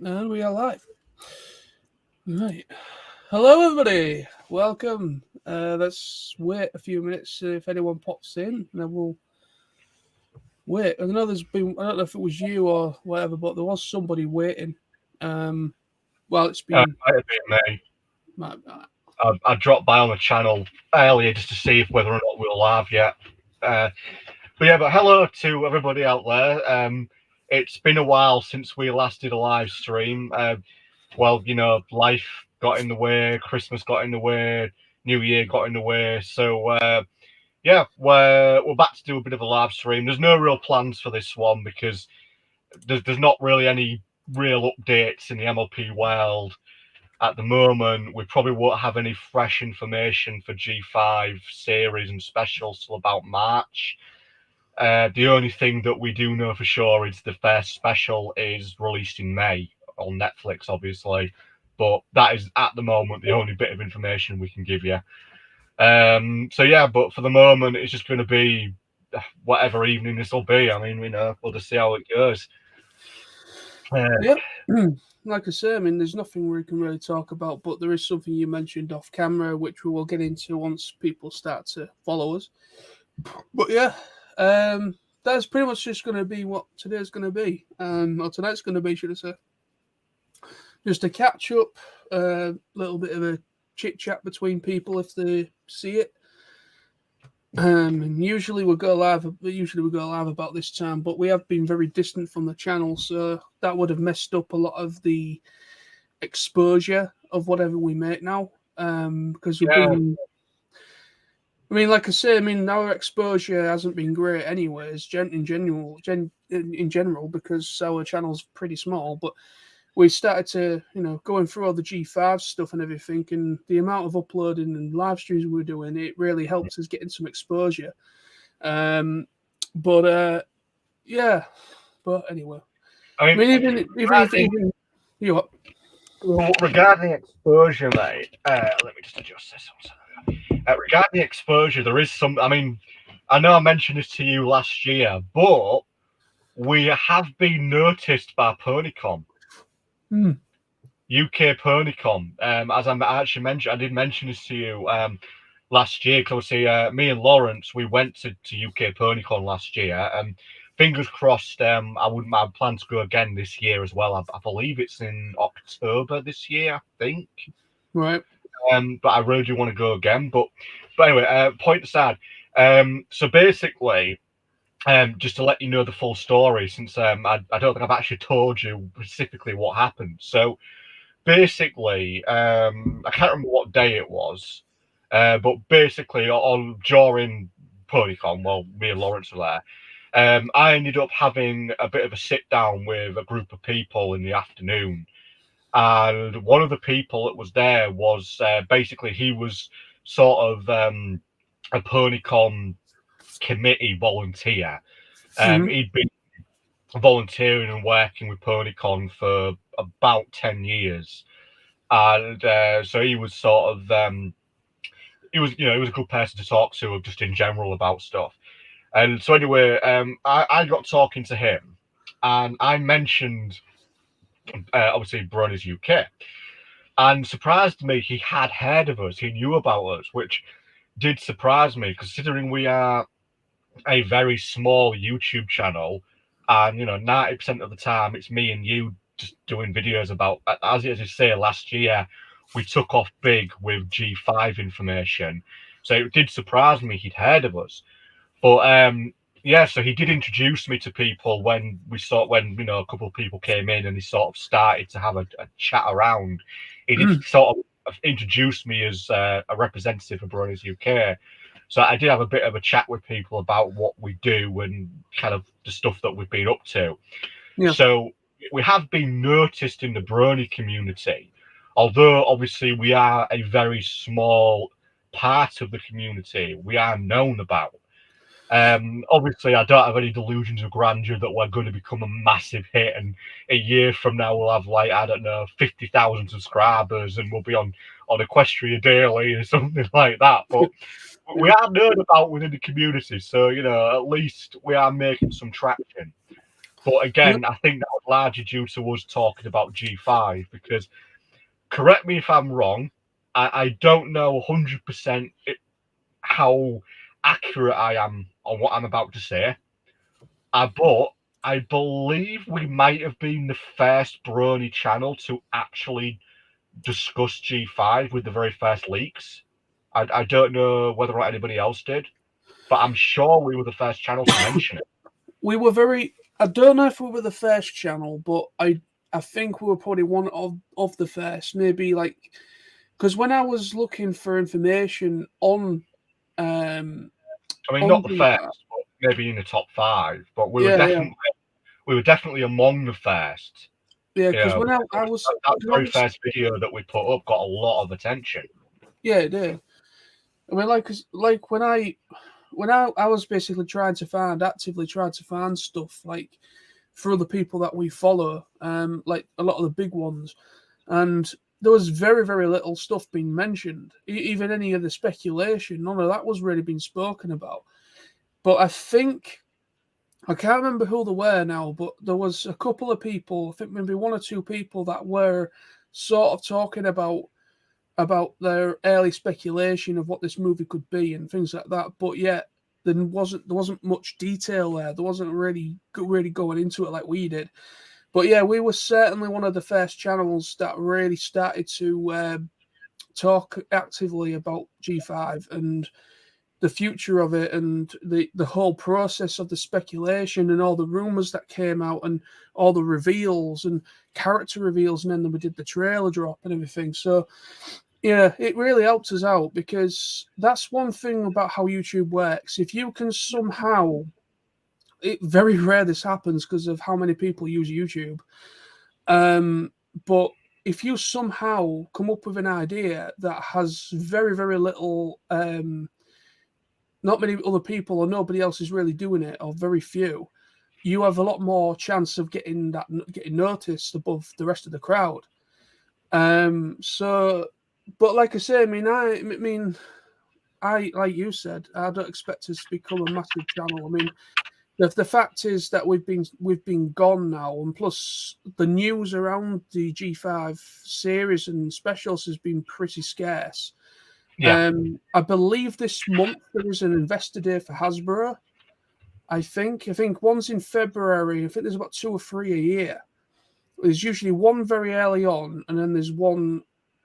And we are live. Right. Hello, everybody. Welcome. Let's wait a few minutes if anyone pops in, and then we'll wait. I know there's been, I don't know if it was you or whatever, but there was somebody waiting. Um, well, it's been. Might have been me. My, I dropped by on the channel earlier just to see if whether or not we were live yet. But hello to everybody out there. It's been a while since we last did a live stream. Life got in the way, Christmas got in the way, New Year got in the way. We're back to do a bit of a live stream. There's no real plans for this one because there's not really any real updates in the MLP world. At the moment, we probably won't have any fresh information for G5 series and specials till about March. The only thing that we do know for sure is the first special is released in May on Netflix, obviously. But that is, at the moment, the only bit of information we can give you. But for the moment, it's just going to be whatever evening this will be. I mean, we'll just see how it goes. yeah. Like I say, I mean, there's nothing we can really talk about, but there is something you mentioned off camera, which we will get into once people start to follow us. But yeah, that's pretty much just going to be what today's going to be, or tonight's going to be, should I say. Just a catch up, a little bit of a chit chat between people if they see it. And usually we go live. About this time, but we have been very distant from the channel, so that would have messed up a lot of the exposure of whatever we make now. Because we've been. I mean, like I say, our exposure hasn't been great, anyways. In general, because our channel's pretty small, but we started to, going through all the G5 stuff and everything, and the amount of uploading and live streams we were doing, it really helped us getting some exposure. But anyway, even you know, regarding exposure, mate, let me just adjust this. Regarding exposure, there is some. I mean, I know I mentioned this to you last year, but we have been noticed by Ponycom. UK Ponycom. As I actually mentioned, I did mention this to you last year because obviously me and Lawrence, we went to UK Ponycon last year. Fingers crossed. I plan to go again this year as well. I believe it's in October this year. I think. Right. But I really do want to go again. But anyway, point aside. So basically, just to let you know the full story, since I don't think I've actually told you specifically what happened. So basically, I can't remember what day it was, but basically during Ponycon, well, me and Lawrence were there. I ended up having a bit of a sit down with a group of people in the afternoon, and one of the people that was there was basically he was sort of a Ponycon committee volunteer. He'd been volunteering and working with Ponycon for about 10 years. And so he was sort of, he was a good person to talk to just in general about stuff. And so anyway, I got talking to him and I mentioned, obviously, Bronies-UK. And surprised me, he had heard of us. He knew about us, which did surprise me, considering we are a very small YouTube channel. And, 90% of the time, it's me and you just doing videos about, as you say, last year, we took off big with G5 information. So it did surprise me he'd heard of us. But, so he did introduce me to people when a couple of people came in and he sort of started to have a chat around. He did sort of introduce me as a representative of Bronies-UK. So I did have a bit of a chat with people about what we do and kind of the stuff that we've been up to. Yeah. So we have been noticed in the Brony community, although obviously we are a very small part of the community. We are known about. Obviously, I don't have any delusions of grandeur that we're going to become a massive hit, and a year from now we'll have 50,000 subscribers, and we'll be on Equestria Daily or something like that. But we are known about within the community, so at least we are making some traction. But again, I think that was largely due to us talking about G5 because, correct me if I'm wrong, I don't know 100% how accurate I am on what I'm about to say. But I believe we might have been the first Brony channel to actually discuss G5 with the very first leaks. I don't know whether or not anybody else did, but I'm sure we were the first channel to mention it. We were very. I don't know if we were the first channel, but I think we were probably one of the first. Maybe like because when I was looking for information on, I mean, on not the G5, first, but maybe in the top 5. But we were yeah, definitely among the first. yeah. You Because know, when because that very first video that we put up got a lot of attention. yeah, it did. I mean, like when I was basically actively trying to find stuff like for other people that we follow, like a lot of the big ones, and there was very, very little stuff being mentioned. Even any of the speculation, none of that was really being spoken about. But I think I can't remember who they were now, but there was a couple of people, I think maybe one or two people that were sort of talking about their early speculation of what this movie could be and things like that. But yet there wasn't much detail there. There wasn't really going into it like we did. But yeah, we were certainly one of the first channels that really started to talk actively about G5 and the future of it and the whole process of the speculation and all the rumors that came out and all the reveals and character reveals, and then we did the trailer drop and everything. So yeah, it really helps us out because that's one thing about how YouTube works. If you can somehow, very rare this happens because of how many people use YouTube, but if you somehow come up with an idea that has very, very little, not many other people or nobody else is really doing it, or very few, you have a lot more chance of getting noticed above the rest of the crowd. So, but like I say, I like you said, I don't expect us to become a massive channel. I mean, the fact is that we've been gone now, and plus the news around the G5 series and specials has been pretty scarce. Yeah. I believe this month there is an investor day for Hasbro. I think one's in February. I think there's about 2 or 3 a year. There's usually one very early on, and then there's one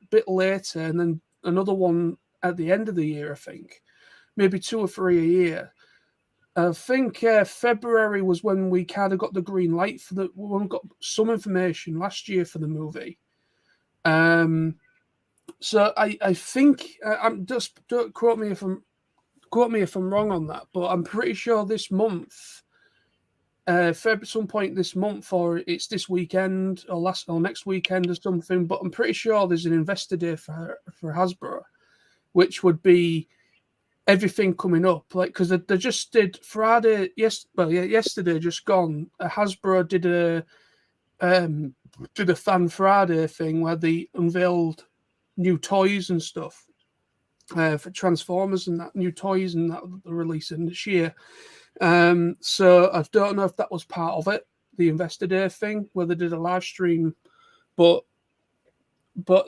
bit later, and then another one at the end of the year. I think maybe 2 or 3 a year. I think February was when we kind of got the green light for when we got some information last year for the movie. So I think I'm just don't quote me if I'm wrong on that, but I'm pretty sure this month, some point this month, or it's this weekend or next weekend or something. But I'm pretty sure there's an investor day for Hasbro, which would be everything coming up, like because they just did Friday. Yesterday just gone. Hasbro did a Fan Friday thing where they unveiled new toys and stuff for Transformers and that new toys and that they're releasing this year. So I don't know if that was part of it, the Investor Day thing where they did a live stream, but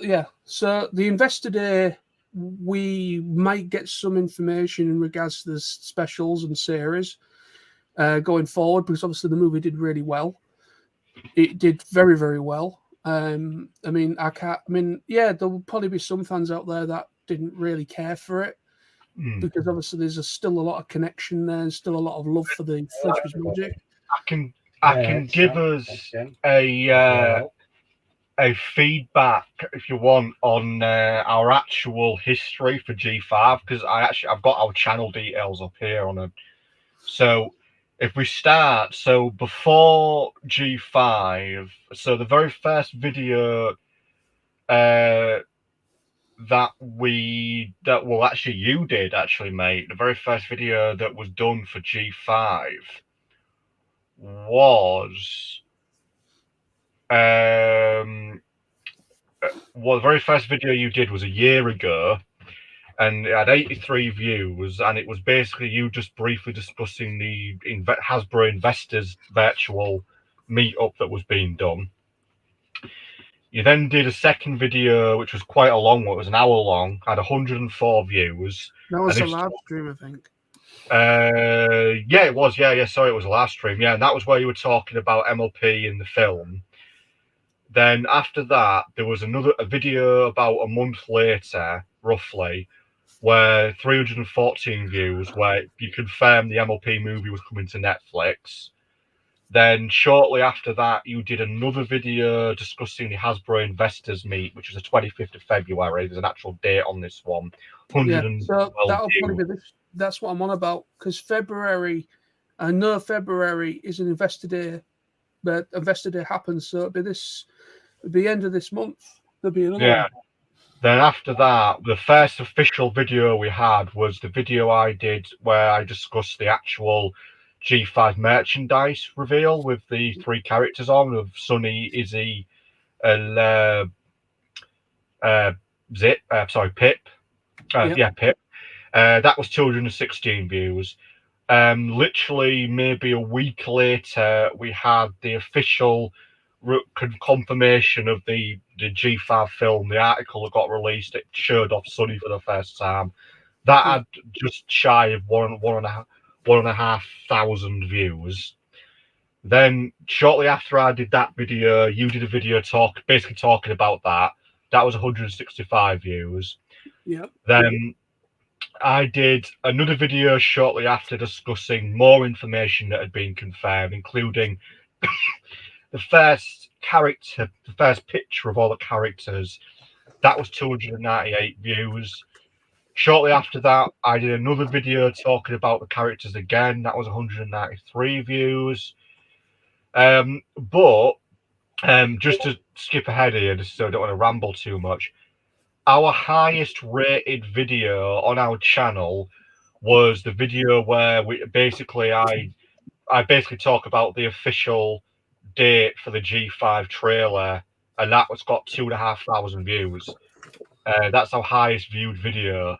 yeah. So the Investor Day, we might get some information in regards to the specials and series going forward because obviously the movie did really well. It did very, very well. Yeah, there will probably be some fans out there that didn't really care for it because obviously there's still a lot of connection there and still a lot of love for the Frenchman's Magic. I can give us a feedback if you want on our actual history for G5 because I've got our channel details up here on it. So if we start, so before G5, so the very first video that you did actually, mate, the very first video that was done for G5 was the very first video you did was a year ago, and it had 83 views, and it was basically you just briefly discussing the Hasbro Investors virtual meetup that was being done. You then did a second video, which was quite a long one. It was an hour long, had 104 views. That was a live stream, I think. Yeah, it was. Yeah. Sorry, it was a live stream. Yeah, and that was where you were talking about MLP in the film. Then after that, there was a video about a month later, roughly, where 314 views, where you confirmed the MLP movie was coming to Netflix. Then shortly after that, you did another video discussing the Hasbro Investors Meet, which was the 25th of February. There's an actual date on this one. Yeah, so that'll probably be this. That's what I'm on about, because February, I know February is an investor day, but investor day happens, so it'll be end of this month. There'll be another one. Then after that, the first official video we had was the video I did where I discussed the actual G5 merchandise reveal with the 3 characters on of Sunny, Izzy, and Pip. Pip. That was 216 views. Literally, maybe a week later, we had the official confirmation of the G5 film. The article that got released, it showed off Sunny for the first time. That had just shy of 1,500 views. Then shortly after I did that video, you did a video basically talking about that. That was 165 views. Yep. Then I did another video shortly after discussing more information that had been confirmed, including the first picture of all the characters. That was 298 views. Shortly after that, I did another video talking about the characters again. That was 193 views. But just to skip ahead here, just so I don't want to ramble too much, our highest rated video on our channel was the video where I basically talk about the official date for the G5 trailer, and that was got 2,500 views. That's our highest viewed video.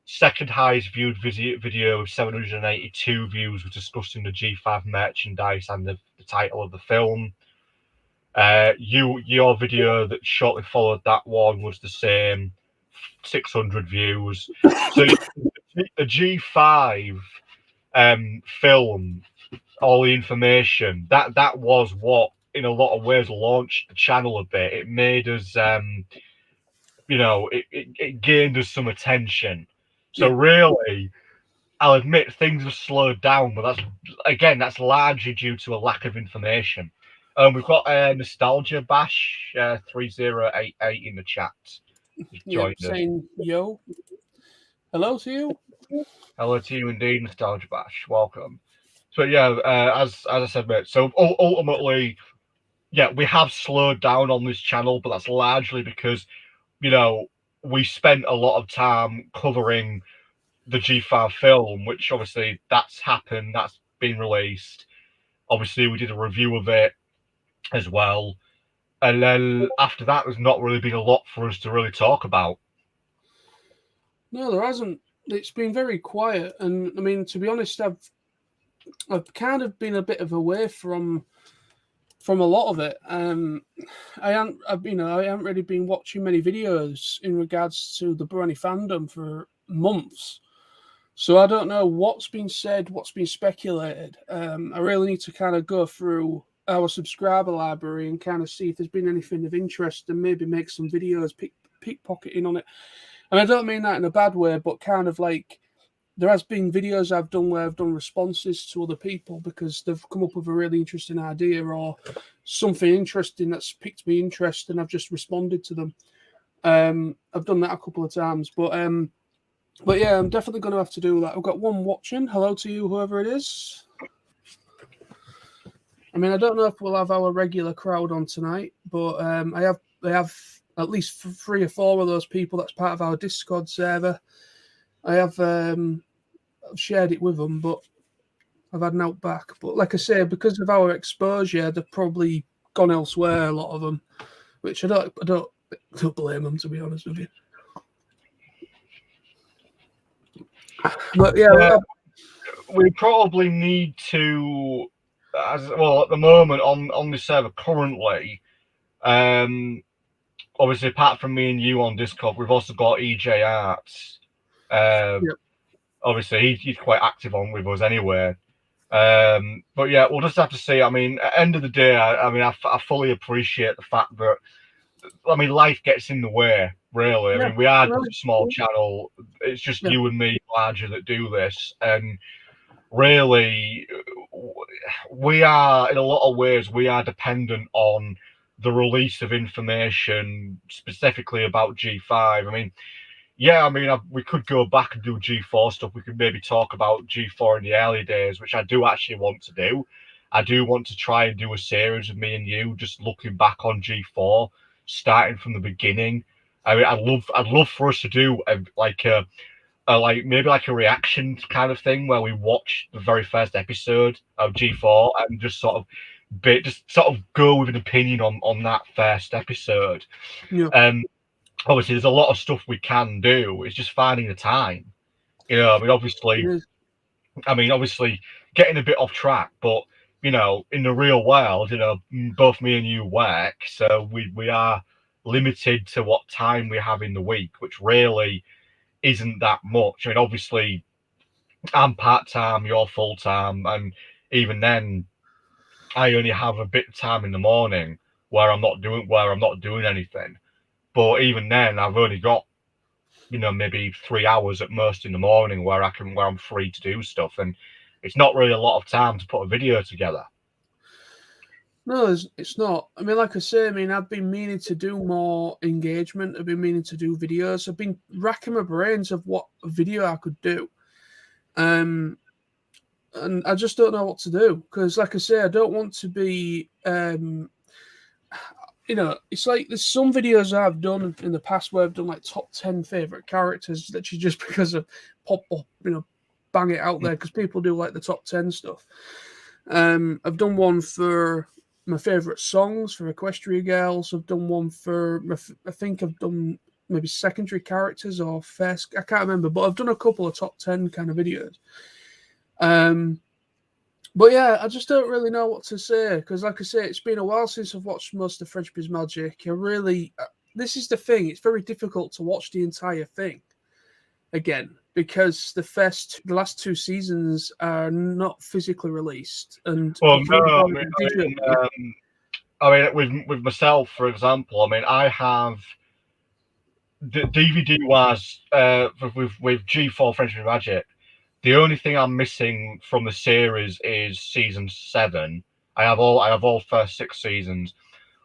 Second highest viewed video with 782 views was discussing the G5 merchandise and the title of the film. Your video that shortly followed that one was the same, 600 views. So the G5 film, all the information that was what in a lot of ways launched the channel a bit. It made us it gained us some attention. So really, I'll admit things have slowed down, but that's largely due to a lack of information. We've got Nostalgia Bash 3088 in the chat. Saying yo. Hello to you. Hello to you indeed, Nostalgia Bash. Welcome. So as I said, mate. So ultimately, we have slowed down on this channel, but that's largely because we spent a lot of time covering the G5 film, which obviously that's happened, that's been released. Obviously, we did a review of it as well. And then after that, there's not really been a lot for us to really talk about. No, there hasn't. It's been very quiet. And I mean, to be honest, I've kind of been a bit of away from a lot of it. I haven't really been watching many videos in regards to the Brony fandom for months. So I don't know what's been said, what's been speculated. I really need to kind of go through our subscriber library and kind of see if there's been anything of interest and maybe make some videos pickpocketing on it. And I don't mean that in a bad way, but kind of like there has been videos I've done where I've done responses to other people because they've come up with a really interesting idea or something interesting that's piqued me interest and I've just responded to them. I've done that a couple of times, but yeah, I'm definitely going to have to do that. I've got one watching. Hello to you, whoever it is. I mean, I don't know if we'll have our regular crowd on tonight, but I have at least 3 or 4 of those people that's part of our Discord server. I have shared it with them, but I've had an out back. But like I say, because of our exposure, they've probably gone elsewhere, a lot of them, which I don't blame them, to be honest with you. But yeah, we probably need to well, at the moment on this server currently, obviously apart from me and you on Discord, we've also got EJ Arts. Yep. Obviously he's quite active on with us anyway. But yeah, we'll just have to see. I mean, at the end of the day, I fully appreciate the fact that, I mean, life gets in the way, really. I Yeah. mean, we are No, just a small channel. It's just yeah. you and me larger that do this. And really, we are, in a lot of ways, we are dependent on the release of information specifically about G5. I mean, yeah, I mean, we could go back and do G4 stuff. We could maybe talk about G4 in the early days, which I do actually want to do. I do want to try and do a series of me and you, just looking back on G4, starting from the beginning. I mean, I'd love for us to do like maybe like a reaction kind of thing where we watch the very first episode of G4 and just sort of go with an opinion on that first episode. Yeah. Obviously there's a lot of stuff we can do. It's just finding the time. You know, I mean, obviously getting a bit off track, but you know, in the real world, you know, both me and you work, so we are limited to what time we have in the week, which really isn't that much. I mean, obviously I'm part time, you're full time, and even then I only have a bit of time in the morning where I'm not doing anything. But even then I've only got, you know, maybe 3 hours at most in the morning where I'm free to do stuff, and it's not really a lot of time to put a video together. No, it's not. I mean, like I say, I mean, I've been meaning to do more engagement. I've been meaning to do videos. I've been racking my brains of what video I could do. And I just don't know what to do because, like I say, I don't want to be. You know, it's like there's some videos I've done in the past where I've done like top 10 favorite characters, literally just because of pop up, you know, bang it out there because people do like the top 10 stuff. I've done one for my favorite songs for Equestria Girls. I've done one for, I think I've done maybe secondary characters or first, I can't remember, but I've done a couple of top 10 kind of videos. But yeah, I just don't really know what to say because, like I say, it's been a while since I've watched most of French Biz Magic. This is the thing; it's very difficult to watch the entire thing again because the last two seasons are not physically released. And Well, if you no, bought it digitally, with myself, for example, I mean, I have the DVD wise with G4 French Magic. The only thing I'm missing from the series is season 7. I have all first 6 seasons.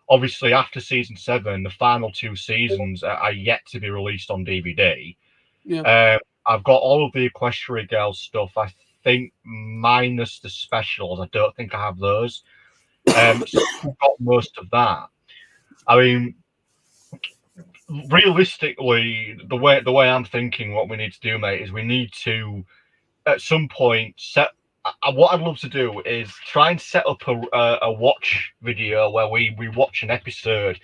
Obviously, after season 7, the final 2 seasons are yet to be released on DVD. yeah, I've got all of the Equestria Girls stuff, I think, minus the specials. I don't think I have those. So I've got most of that. I mean, realistically, the way I'm thinking, what we need to do, mate, is we need to at some point set. What I'd love to do is try and set up a watch video where we watch an episode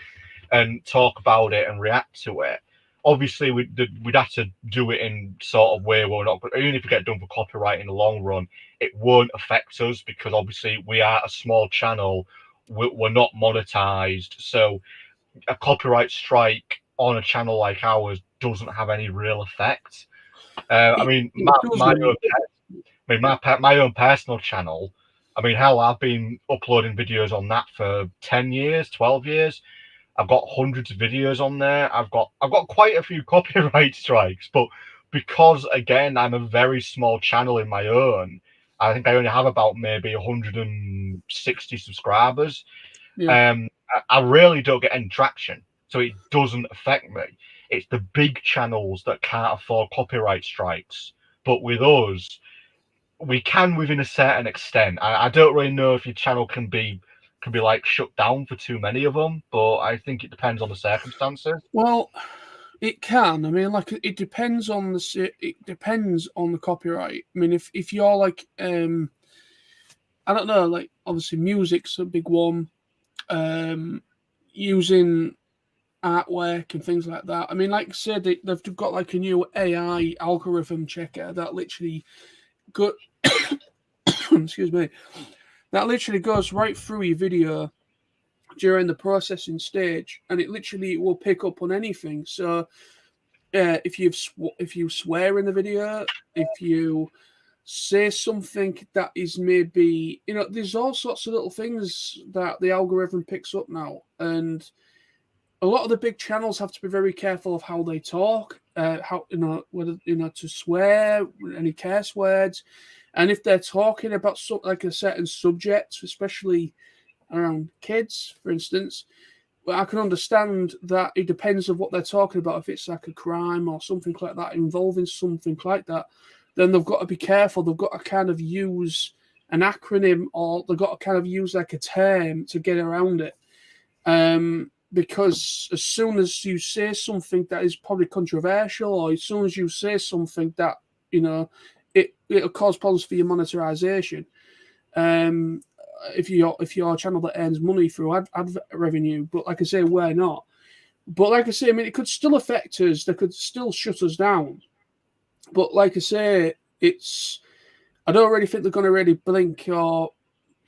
and talk about it and react to it. Obviously, we'd have to do it in sort of way where we're not, even if we get done for copyright in the long run, it won't affect us because obviously we are a small channel. We're not monetized, so a copyright strike on a channel like ours doesn't have any real effect. I mean, my own personal channel. I mean, hell, I've been uploading videos on that for 10 years, 12 years. I've got hundreds of videos on there. I've got quite a few copyright strikes, but because again I'm a very small channel in my own, I think I only have about maybe 160 subscribers. yeah. I really don't get any traction, so it doesn't affect me. It's the big channels that can't afford copyright strikes, but with us, we can within a certain extent. I don't really know if your channel can be like shut down for too many of them, but I think it depends on the circumstances. Well, it can. I mean, like it depends on the copyright. I mean, if you're like I don't know, like obviously music's a big one. Using artwork and things like that. I mean, like I said, they've got like a new AI algorithm checker that literally excuse me, that literally goes right through your video during the processing stage, and it literally will pick up on anything. So if you swear in the video, if you say something that is maybe, there's all sorts of little things that the algorithm picks up now, and a lot of the big channels have to be very careful of how they talk, how whether to swear, any curse words, and if they're talking about like a certain subject, especially around kids, for instance. But I can understand that it depends on what they're talking about. If it's like a crime or something like that, involving something like that, then they've got to be careful. They've got to kind of use an acronym, or they've got to kind of use like a term to get around it. Because as soon as you say something that is probably controversial, or as soon as you say something that, it'll cause problems for your monetization. If you're a channel that earns money through ad revenue, but like I say, we're not. But like I say, I mean, it could still affect us. They could still shut us down. But like I say, I don't really think they're going to really blink or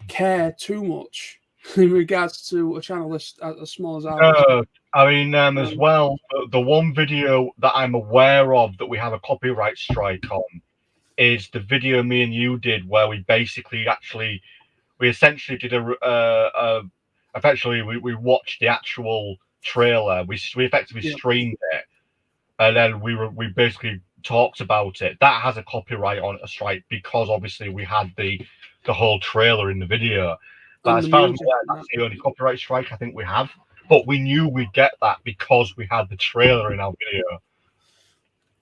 care too much in regards to a channel as small as ours. I mean, as well, the one video that I'm aware of that we have a copyright strike on is the video me and you did, where we essentially did we watched the actual trailer. We effectively streamed it, and then we basically talked about it. That has a copyright on a strike because obviously we had the whole trailer in the video. But as far as I'm aware, that's the only copyright strike I think we have. But we knew we'd get that because we had the trailer in our video.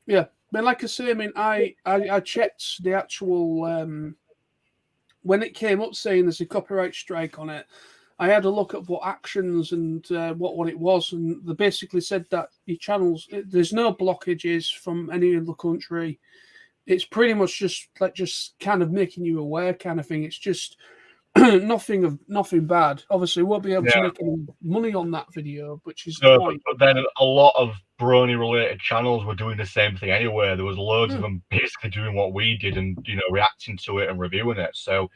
Yeah, but like I say, I mean, I checked the actual when it came up saying there's a copyright strike on it. I had a look at what actions and what it was, and they basically said that your channels, there's no blockages from any other country. It's pretty much just kind of making you aware, kind of thing. It's just nothing bad. Obviously, we won't be able to make any money on that video, which is the point. But then a lot of Brony related channels were doing the same thing anyway. There was loads of them basically doing what we did and reacting to it and reviewing it. So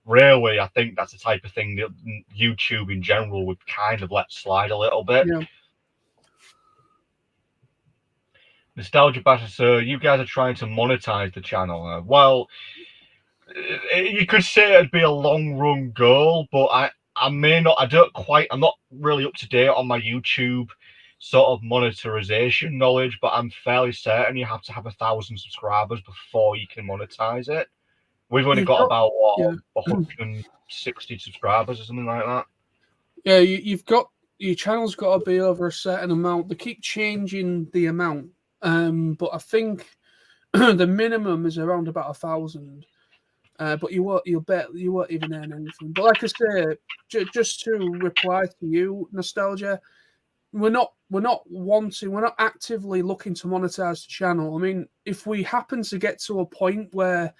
really, I think that's the type of thing that YouTube in general would kind of let slide a little bit. Yeah. Nostalgia Batter, so you guys are trying to monetize the channel. Well, you could say it'd be a long run goal, but I'm not really up to date on my YouTube sort of monetization knowledge, but I'm fairly certain you have to have 1,000 subscribers before you can monetize it. We've only got about 160 subscribers or something like that. Yeah, your channel's got to be over a certain amount. They keep changing the amount, but I think the minimum is around about 1,000. But you won't even earn anything. But like I say, just to reply to you, Nostalgia, we're not actively looking to monetize the channel. I mean, if we happen to get to a point where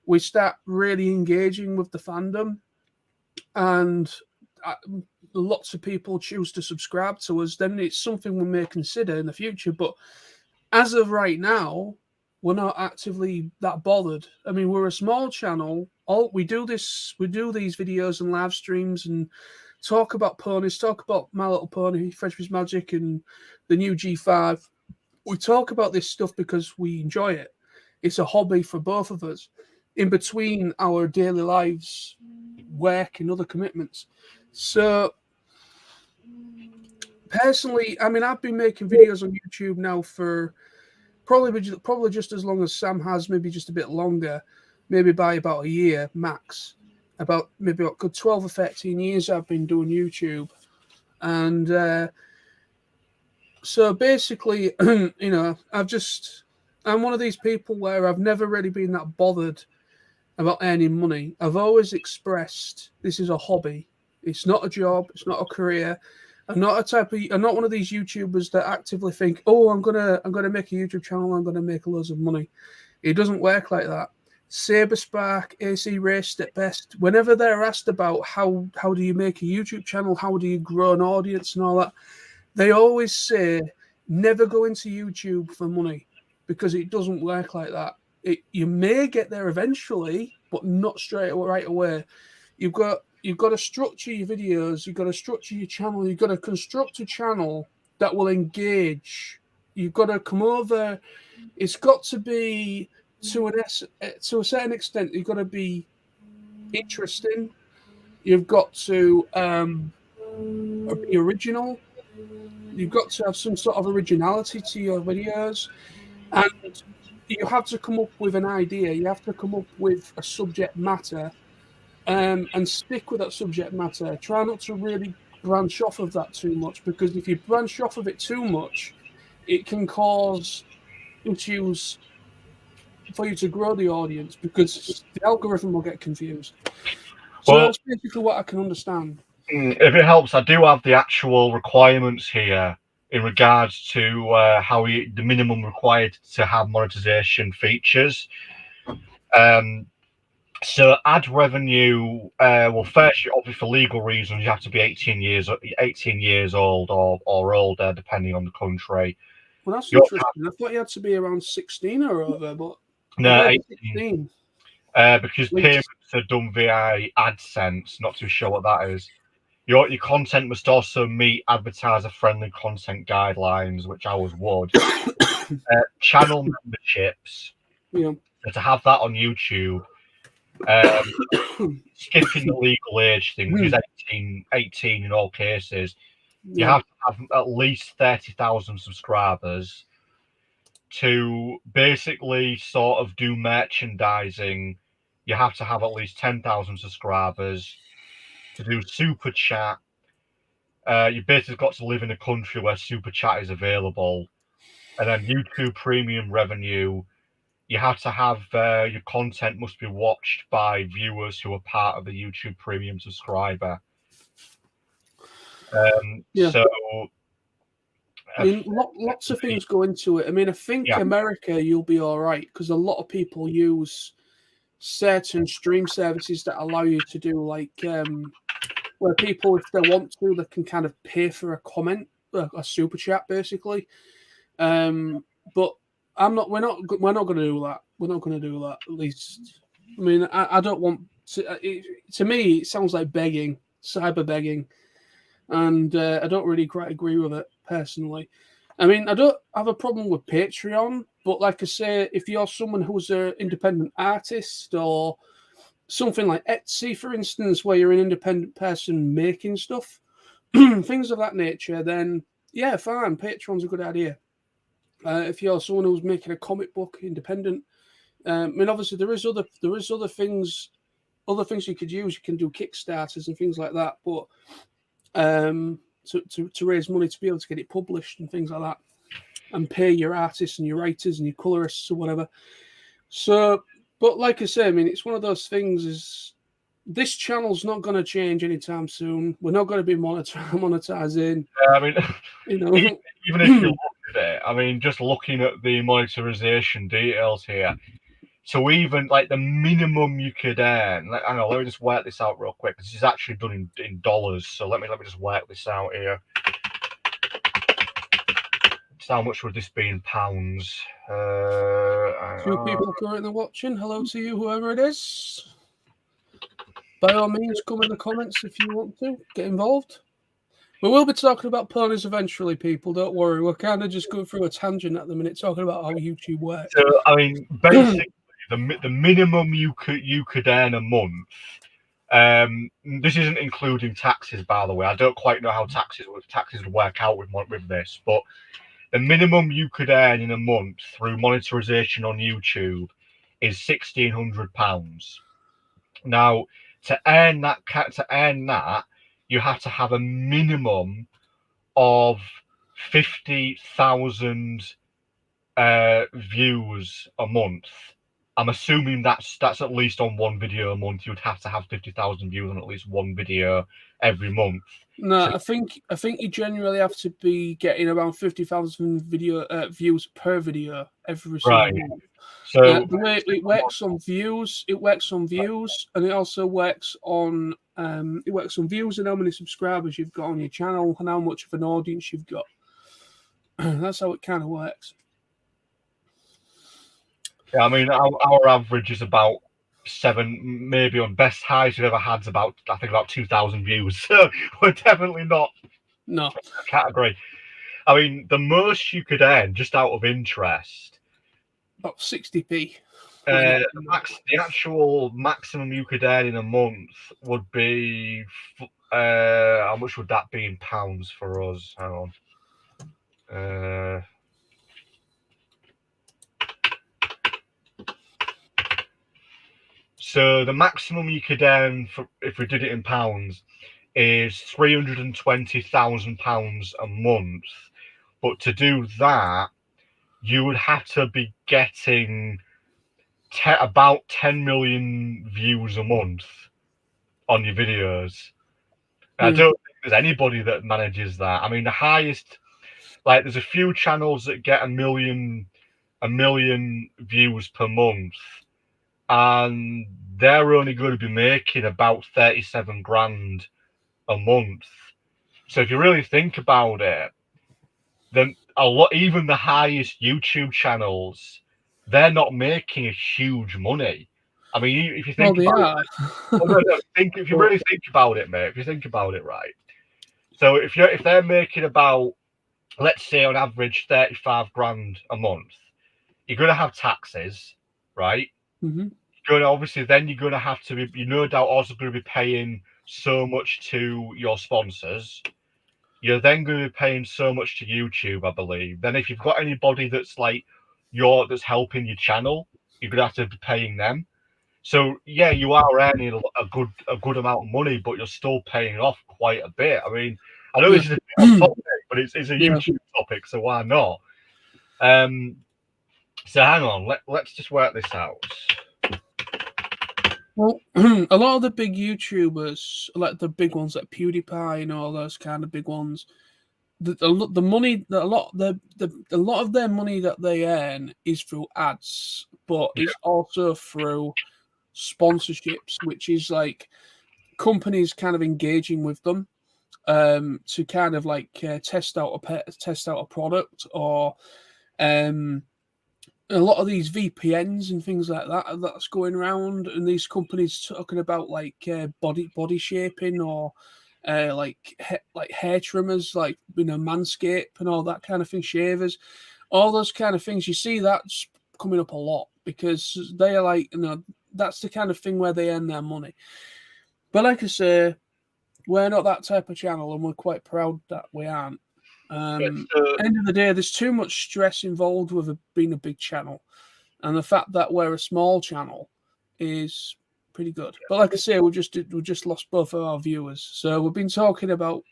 we start really engaging with the fandom, and lots of people choose to subscribe to us, then it's something we may consider in the future. But as of right now, we're not actively that bothered. I mean, we're a small channel. We do these videos and live streams and talk about ponies, talk about My Little Pony, Frenchman's Magic, and the new G5. We talk about this stuff because we enjoy it. It's a hobby for both of us in between our daily lives, work, and other commitments. So, personally, I mean, I've been making videos on YouTube now for probably just as long as Sam has, maybe just a bit longer, maybe by about a year max. About maybe a good 12 or 13 years I've been doing YouTube. And so basically, I'm one of these people where I've never really been that bothered about earning money. I've always expressed this is a hobby. It's not a job. It's not a career. I'm not one of these YouTubers that actively think, oh, I'm gonna make a YouTube channel, I'm gonna make loads of money. It doesn't work like that. Saberspark, AC Raced at best, whenever they're asked about how do you make a YouTube channel, how do you grow an audience and all that, they always say never go into YouTube for money, because it doesn't work like that. You may get there eventually, but not right away. you've got to structure your videos, you've got to structure your channel, you've got to construct a channel that will engage. You've got to come over. It's got to be to a certain extent. You've got to be interesting. You've got to be original. You've got to have some sort of originality to your videos, and you have to come up with an idea. You have to come up with a subject matter, and stick with that subject matter. Try not to really branch off of that too much, because if you branch off of it too much, it can cause issues for you to grow the audience, because the algorithm will get confused. So Well, that's basically what I can understand. if it helps, I do have the actual requirements here in regards to how the minimum required to have monetization features. So ad revenue, well, first, obviously for legal reasons, you have to be 18 years old or older, depending on the country. Well, that's interesting. I thought you had to be around 16 or over, but no, 18. Because payments are done via AdSense. Not too sure what that is. Your content must also meet advertiser-friendly content guidelines, which ours would. Channel memberships. Yeah. To have that on YouTube. Skipping the legal age thing, which is 18 in all cases. You have to have at least 30,000 subscribers to basically sort of do merchandising. You have to have at least 10,000 subscribers to do super chat. You basically got to live in a country where super chat is available, and then YouTube premium revenue. You have to have your content must be watched by viewers who are part of the YouTube Premium subscriber. So, I mean, lots of things go into it. I mean, I think America, you'll be all right, because a lot of people use certain stream services that allow you to do like where people, if they want to, they can kind of pay for a comment, a super chat, basically. But I'm not. We're not going to do that. We're not going to do that. At least, I mean, I don't want to. To me, it sounds like begging, cyber begging, and I don't really quite agree with it personally. I mean, I don't have a problem with Patreon, but like I say, if you're someone who's an independent artist or something like Etsy, for instance, where you're an independent person making stuff, things of that nature, then yeah, fine. Patreon's a good idea. If you're someone who's making a comic book, independent, I mean, obviously there is other things you could use. You can do Kickstarters and things like that, but to raise money to be able to get it published and things like that, and pay your artists and your writers and your colorists or whatever. So, but like I say, I mean, it's one of those things. Is this channel's not going to change anytime soon. We're not going to be monetizing. I mean, you know, even if you look at it, I mean, just looking at the monetization details here. So even like the minimum you could earn, hang on, let me just work this out real quick. This is actually done in dollars. So let me just work this out here. So how much would this be in pounds? 2 people currently watching. Hello to you, whoever it is. By all means, come in the comments if you want to get involved. We will be talking about ponies eventually, people. Don't worry. We're kind of just going through a tangent at the minute, talking about how YouTube works. So I mean, basically, the minimum you could earn a month. This isn't including taxes, by the way. I don't quite know how taxes would work out with this, but the minimum you could earn in a month through monetization on YouTube is £1,600. Now, to earn that, you have to have a minimum of 50,000 views a month. I'm assuming that's at least on one video a month. You'd have to have 50,000 views on at least one video every month. No, so, I think you generally have to be getting around 50,000 views per video every single month. So the way it works on views, and it also works on views and how many subscribers you've got on your channel and how much of an audience you've got. That's how it kind of works. Yeah, I mean, our average is about 7, maybe on best highs we've ever had about, I think, about 2,000 views. So we're definitely not No. a category. I mean, the most you could earn, just out of interest, About 60p. the actual maximum you could earn in a month would be, how much would that be in pounds for us? Hang on. So the maximum you could earn for, if we did it in pounds, is £320,000 a month. But to do that, you would have to be getting about 10 million views a month on your videos. I don't think there's anybody that manages that. I mean, the highest, like, there's a few channels that get a million views per month, and they're only going to be making about 37 grand a month. So if you really think about it, then a lot, even the highest YouTube channels, they're not making a huge money. I mean, if you think about it, if you really think about it, mate, if you think about it, right. So if they're making about, let's say on average 35 grand a month, you're going to have taxes, right? Mm-hmm. Obviously, then you're going to have to be, you no doubt also going to be paying so much to your sponsors. You're then going to be paying so much to YouTube, I believe. Then if you've got anybody that's like that's helping your channel, you're going to have to be paying them. So yeah, you are earning a good amount of money, but you're still paying off quite a bit. I mean, I know this is a bit off topic, but it's a YouTube topic, so why not? So hang on, let's just work this out. Well, a lot of the big YouTubers, like the big ones like PewDiePie and all those kind of big ones, the money that a lot of their money that they earn is through ads, but it's also through sponsorships, which is like companies kind of engaging with them to kind of like test out a product, or a lot of these VPNs and things like that that's going around, and these companies talking about like body shaping, or like hair trimmers, like Manscaped and all that kind of thing, shavers, all those kind of things. You see that's coming up a lot because they are like, that's the kind of thing where they earn their money. But like I say, we're not that type of channel, and we're quite proud that we aren't. End of the day, there's too much stress involved with being a big channel, and the fact that we're a small channel is pretty good. But like I say, we just lost both of our viewers, so we've been talking about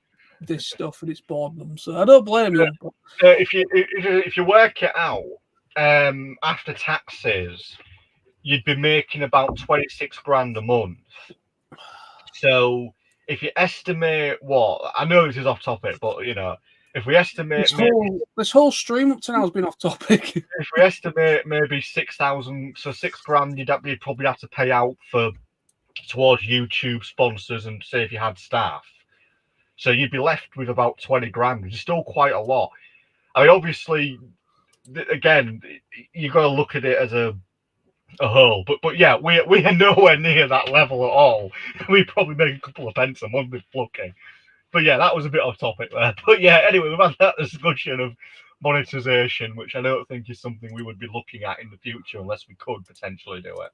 this stuff and it's bored them. So I don't blame you. But if you work it out, after taxes, you'd be making about 26 grand a month. So if you estimate what, I know this is off topic, but if we estimate this whole stream up to now has been off topic. If we estimate maybe 6,000, so 6 grand, you'd probably have to pay out towards YouTube sponsors, and say if you had staff. So you'd be left with about 20 grand, which is still quite a lot. I mean, obviously, again, you've got to look at it as a whole. But yeah, we are nowhere near that level at all. We probably make a couple of pence a month if lucky. But yeah, that was a bit off topic there. But yeah, anyway, we've had that discussion of monetization, which I don't think is something we would be looking at in the future unless we could potentially do it.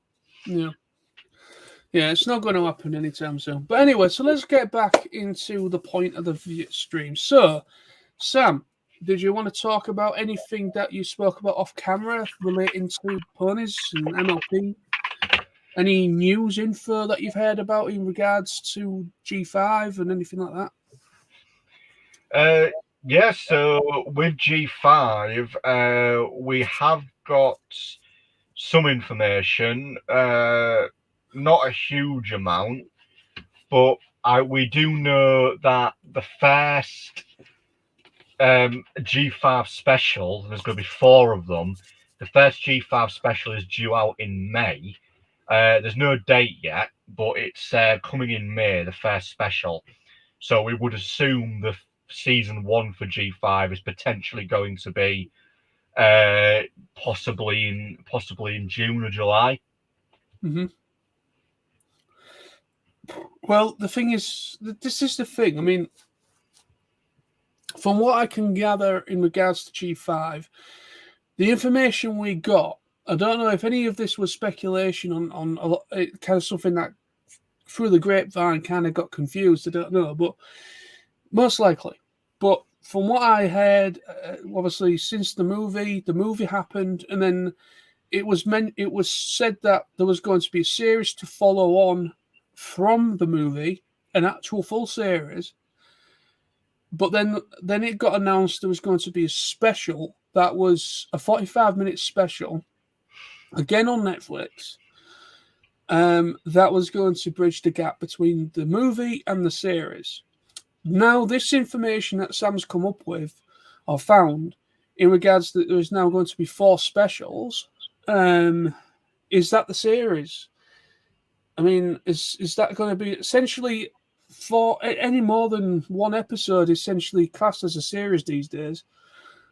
Yeah, it's not going to happen anytime soon. But anyway, so let's get back into the point of the stream. So, Sam, did you want to talk about anything that you spoke about off camera relating to ponies and MLP? Any news info that you've heard about in regards to G5 and anything like that? Yeah, so with G5, we have got some information, not a huge amount, but we do know that the first G5 special, there's going to be 4 of them. The first G5 special is due out in May. There's no date yet, but it's coming in May, the first special. So we would assume the season 1 for G5 is potentially going to be possibly in June or July. Mm-hmm. Well, the thing is, this is the thing. I mean, from what I can gather in regards to G5, the information we got, I don't know if any of this was speculation on a lot, it kind of something that through the grapevine kind of got confused. I don't know, but most likely. But from what I heard, obviously since the movie happened, and then it was said that there was going to be a series to follow on from the movie, an actual full series. But then it got announced there was going to be a special that was a 45-minute special, again on Netflix. That was going to bridge the gap between the movie and the series. Now, this information that Sam's come up with or found in regards that there is now going to be 4 specials, is that the series? I mean, is that going to be essentially for any more than one episode essentially classed as a series these days?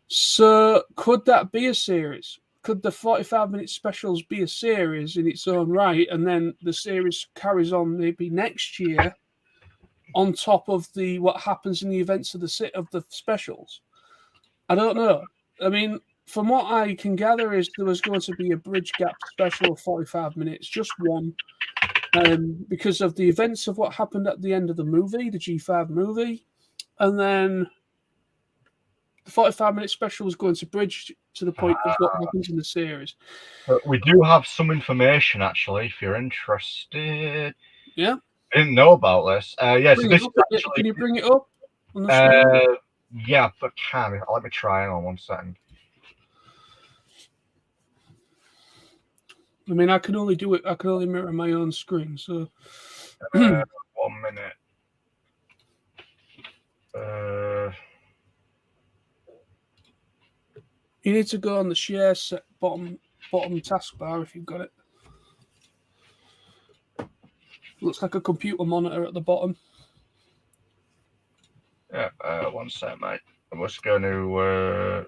So could that be a series? Could the 45-minute specials be a series in its own right, and then the series carries on maybe next year on top of what happens in the events of the specials? I don't know. I mean, from what I can gather, is there was going to be a bridge gap special of 45 minutes, just one, because of the events of what happened at the end of the movie, the G5 movie, and then the 45-minute special was going to bridge to the point of what happens in the series. We do have some information, actually, if you're interested. Yeah? I didn't know about this. Yeah, so this is actually... Can you bring it up on the screen? Yeah, but can. Let me try. Hang on 1 second. I mean, I can only do it. I can only mirror my own screen. So 1 minute. You need to go on the share set bottom taskbar if you've got it. Looks like a computer monitor at the bottom. Yeah, 1 sec, mate. I was going to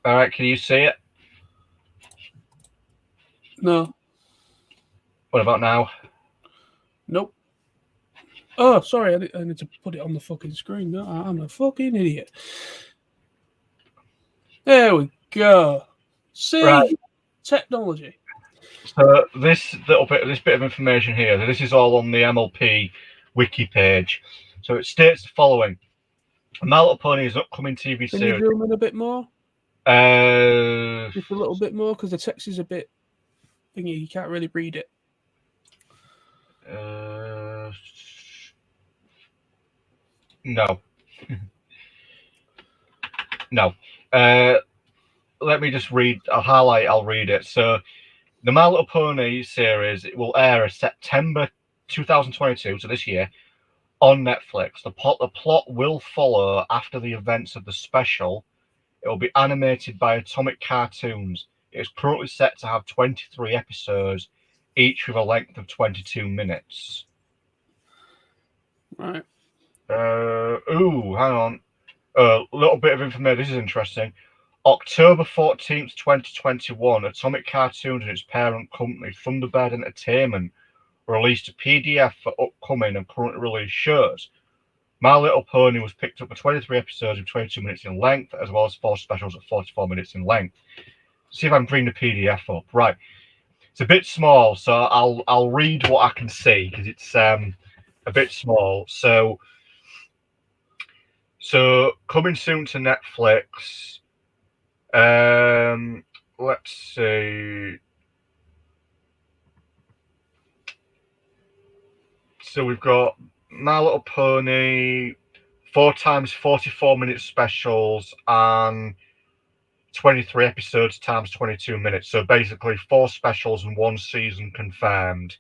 All right, can you see it? No. What about now? Nope. Oh, sorry. I need to put it on the fucking screen. No, I'm a fucking idiot. There we go. See? Right. Technology. So this bit of information here, this is all on the MLP wiki page. So it states the following: My Little Pony is an upcoming TV series. Can you zoom in a bit more? Just a little bit more, because the text is a bit thingy. You can't really read it. No. No. Let me just read. I'll read it. So, the My Little Pony series, it will air in September 2022, so this year, on Netflix. The plot will follow after the events of the special. It will be animated by Atomic Cartoons. It is currently set to have 23 episodes, each with a length of 22 minutes. Right. Hang on. A little bit of information. This is interesting. October 14th, 2021, Atomic Cartoons and its parent company, Thunderbird Entertainment, released a PDF for upcoming and currently released shows. My Little Pony was picked up for 23 episodes of 22 minutes in length, as well as 4 specials at 44 minutes in length. See if I can bring the PDF up. Right. It's a bit small, so I'll read what I can see, because it's a bit small. So coming soon to Netflix. Let's see. So we've got My Little Pony, 4 times 44-minute specials, and 23 episodes times 22 minutes. So basically 4 specials and 1 season confirmed.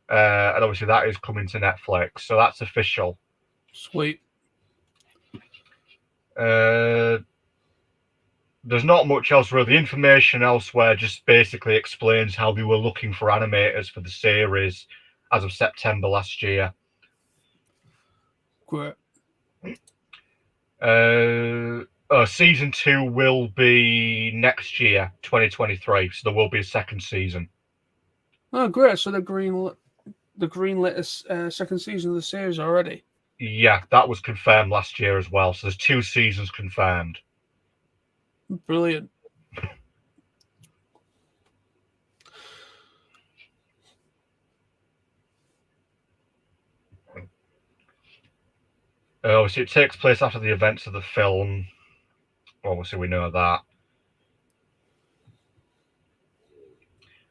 And obviously that is coming to Netflix. So that's official. Sweet. There's not much else really. The information elsewhere just basically explains how they were looking for animators for the series as of September last year. Great. Season 2 will be next year, 2023. So there will be a second season. Oh, great! So the greenlit a second season of the series already. Yeah, that was confirmed last year as well. So there's 2 seasons confirmed. Brilliant. Obviously, it takes place after the events of the film. Obviously, we know that.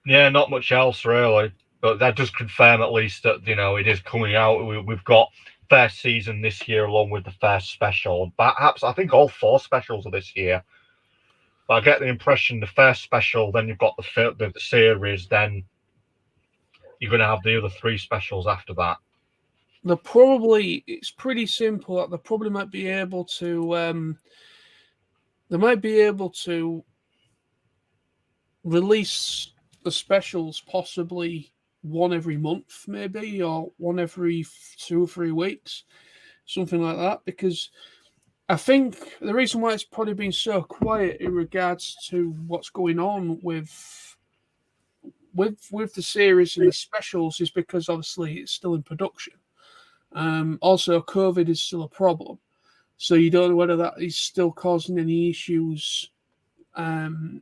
Yeah, not much else really, but that does confirm at least that it is coming out. We've got first season this year along with the first special. Perhaps I think all 4 specials are this year. But I get the impression the first special, then you've got the series, then you're going to have the other 3 specials after that. It's pretty simple. That they probably might be able to. They might be able to release the specials possibly one every month, maybe, or one every 2 or 3 weeks, something like that. Because I think the reason why it's probably been so quiet in regards to what's going on with the series and the specials is because obviously it's still in production. Also, COVID is still a problem, so you don't know whether that is still causing any issues in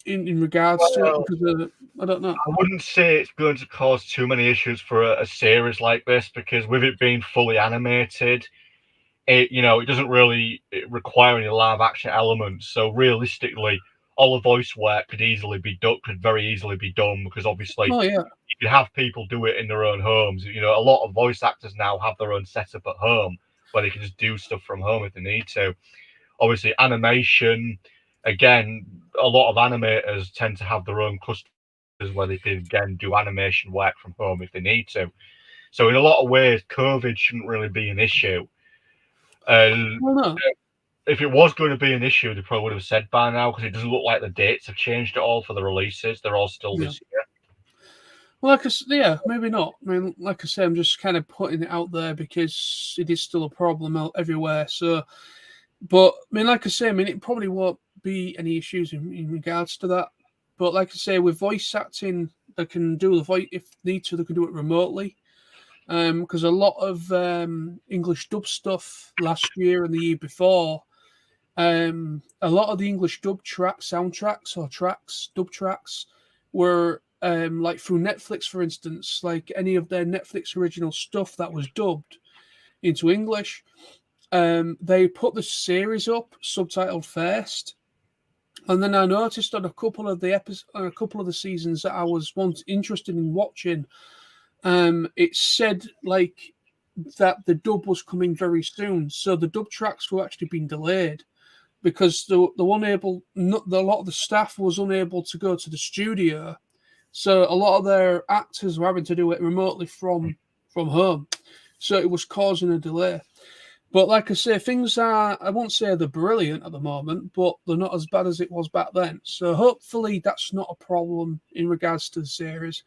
regards to it. Because I don't know. I wouldn't say it's going to cause too many issues for a series like this, because with it being fully animated, it doesn't really require any live action elements. So realistically, all the voice work could very easily be done, because obviously you can have people do it in their own homes. A lot of voice actors now have their own setup at home where they can just do stuff from home if they need to. Obviously, animation, again, a lot of animators tend to have their own customers where they can again do animation work from home if they need to. So in a lot of ways, COVID shouldn't really be an issue. If it was going to be an issue, they probably would have said by now, because it doesn't look like the dates have changed at all for the releases. They're all still this year. Well, maybe not. I mean, like I say, I'm just kind of putting it out there because it is still a problem everywhere. So, but I mean, like I say, it probably won't be any issues in regards to that. But like I say, with voice acting, they can do the voice if need to. They can do it remotely. Because a lot of English dub stuff last year and the year before, a lot of the English dub dub tracks were like through Netflix, for instance, like any of their Netflix original stuff that was dubbed into English. They put the series up subtitled first, and then I noticed on a couple of the seasons that I was once interested in watching, it said like that the dub was coming very soon, so the dub tracks were actually being delayed because a lot of the staff was unable to go to the studio, so a lot of their actors were having to do it remotely from home, so it was causing a delay. But like I say, things I won't say they're brilliant at the moment, but they're not as bad as it was back then. So hopefully that's not a problem in regards to the series.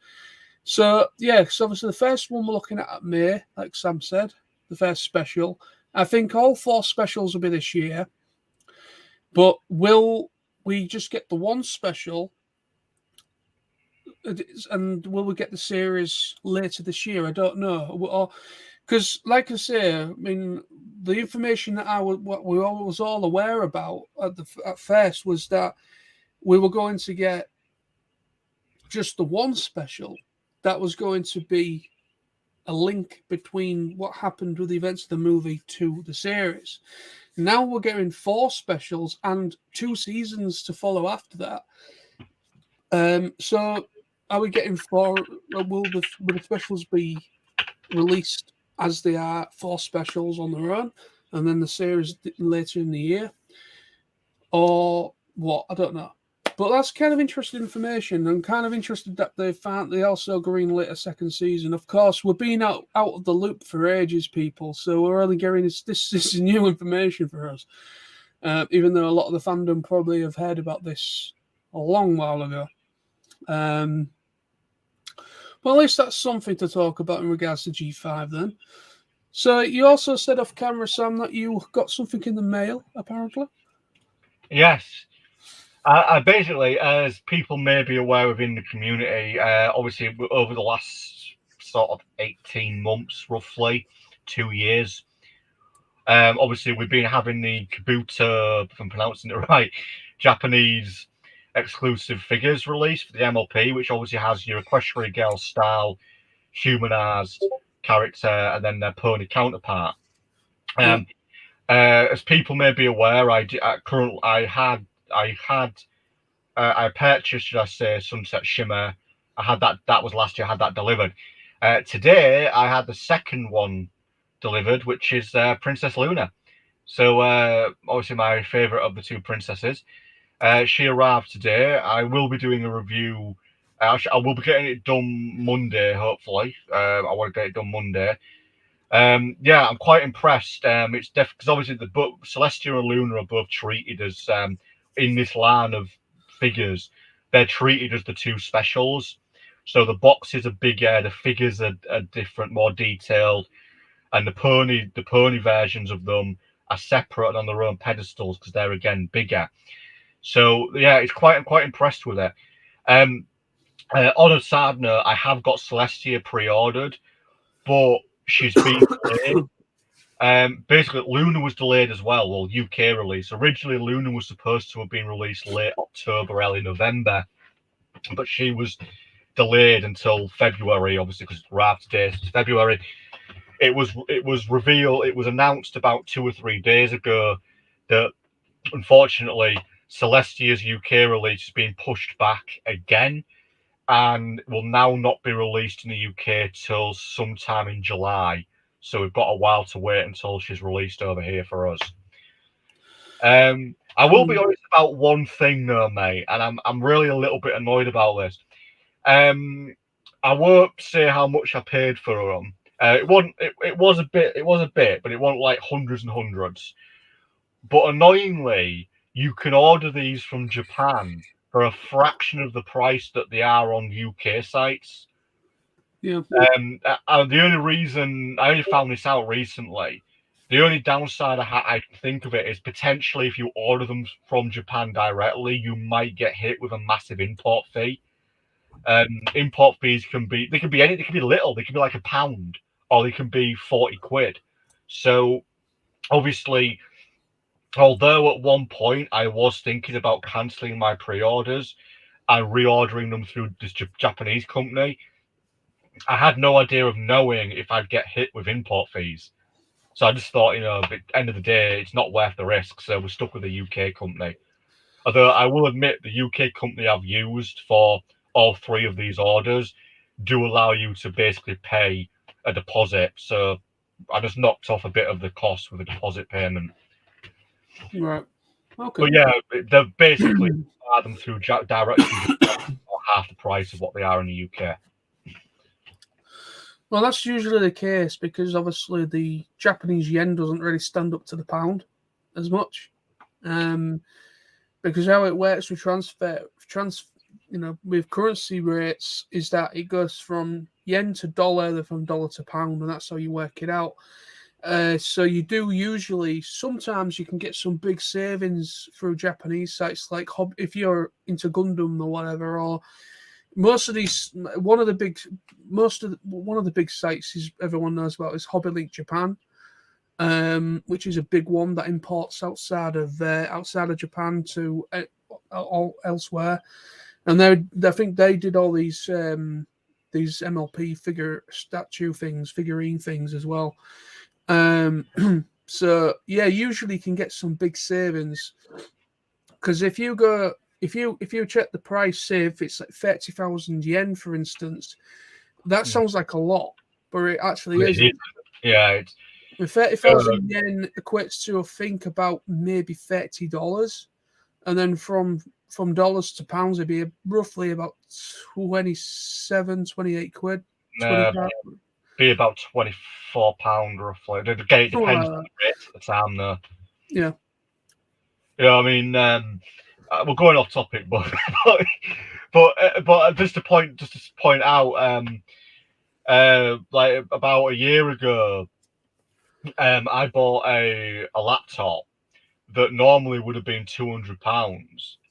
So obviously the first one we're looking at May, like Sam said, the first special. I think all 4 specials will be this year. But will we just get the one special? And will we get the series later this year? I don't know. Because, like I say, I mean, the information that we was all aware about at first was that we were going to get just the one special that was going to be a link between what happened with the events of the movie to the series. Now we're getting 4 specials and 2 seasons to follow after that. So are we getting 4? Will the specials be released as they are 4 specials on their own, and then the series later in the year, or what? I don't know. But that's kind of interesting information. I'm kind of interested that they also greenlit a second season. Of course, we're being out of the loop for ages, people. So we're only getting this is new information for us. Even though a lot of the fandom probably have heard about this a long while ago. Well, at least that's something to talk about in regards to G5 then. So you also said off camera, Sam, that you got something in the mail, apparently. Yes. I basically, as people may be aware within the community, obviously over the last sort of 18 months, roughly 2 years, obviously we've been having the Kabuto, if I'm pronouncing it right, Japanese exclusive figures released for the MLP, which obviously has your Equestrian Girl style, humanized character, and then their pony counterpart. As people may be aware, I purchased, should I say, Sunset Shimmer. I had that. That was last year. I had that delivered. Today, I had the second one delivered, which is Princess Luna. So obviously my favorite of the two princesses. She arrived today. I will be doing a review. I will be getting it done Monday, hopefully. I want to get it done Monday. Yeah, I'm quite impressed. It's because obviously the book Celestia and Luna are both treated as in this line of figures, they're treated as the two specials. So the boxes are bigger, the figures are different, more detailed, and the pony versions of them are separate on their own pedestals because they're again bigger. So yeah, I'm quite impressed with it. On a sad note, I have got Celestia pre-ordered, but she's been delayed. Basically, Luna was delayed as well. Well, UK release. Originally, Luna was supposed to have been released late October, early November, but she was delayed until February, obviously, because it's arrived today. So it's February. It was revealed. It was announced about 2 or 3 days ago that unfortunately Celestia's UK release has been pushed back again and will now not be released in the UK till sometime in July. So we've got a while to wait until she's released over here for us. I will be honest about one thing though, mate, and I'm really a little bit annoyed about this. I won't say how much I paid for them. It wasn't. It was a bit. It was a bit, but it wasn't like hundreds and hundreds. But annoyingly, you can order these from Japan for a fraction of the price that they are on UK sites. Yeah. The only reason I only found this out recently, the only downside I can think of it is potentially if you order them from Japan directly, you might get hit with a massive import fee. Import fees can be they can be little, they can be like £1, or they can be 40 quid. So obviously, although at one point I was thinking about cancelling my pre-orders and reordering them through this Japanese company, I had no idea of knowing if I'd get hit with import fees. So I just thought, at the end of the day, it's not worth the risk. So we're stuck with the UK company. Although I will admit the UK company I've used for all 3 of these orders do allow you to basically pay a deposit. So I just knocked off a bit of the cost with a deposit payment. Right. Okay. But yeah, they're basically buy them through directly or half the price of what they are in the UK. Well, that's usually the case because obviously the Japanese yen doesn't really stand up to the pound as much. Because how it works with with currency rates is that it goes from yen to dollar, then from dollar to pound, and that's how you work it out. So you do usually, sometimes you can get some big savings through Japanese sites, like if you're into Gundam or whatever, or most of these, one of the big sites is everyone knows about is Hobbylink Japan, which is a big one that imports outside of Japan to all elsewhere, and I think they did all these MLP figurine things as well. So yeah, usually can get some big savings because if you check the price, say if it's like 30,000 yen, for instance, that sounds like a lot, but it actually isn't. Yeah, 30,000 yen equates to, I think, about maybe $30, and then from dollars to pounds, it'd be roughly about 28 quid. 25. Be about £24 roughly. Again, it depends on the rate at the time, though. Yeah. Yeah, I mean, we're going off topic, but just to point out, like about a year ago, I bought a laptop that normally would have been £200.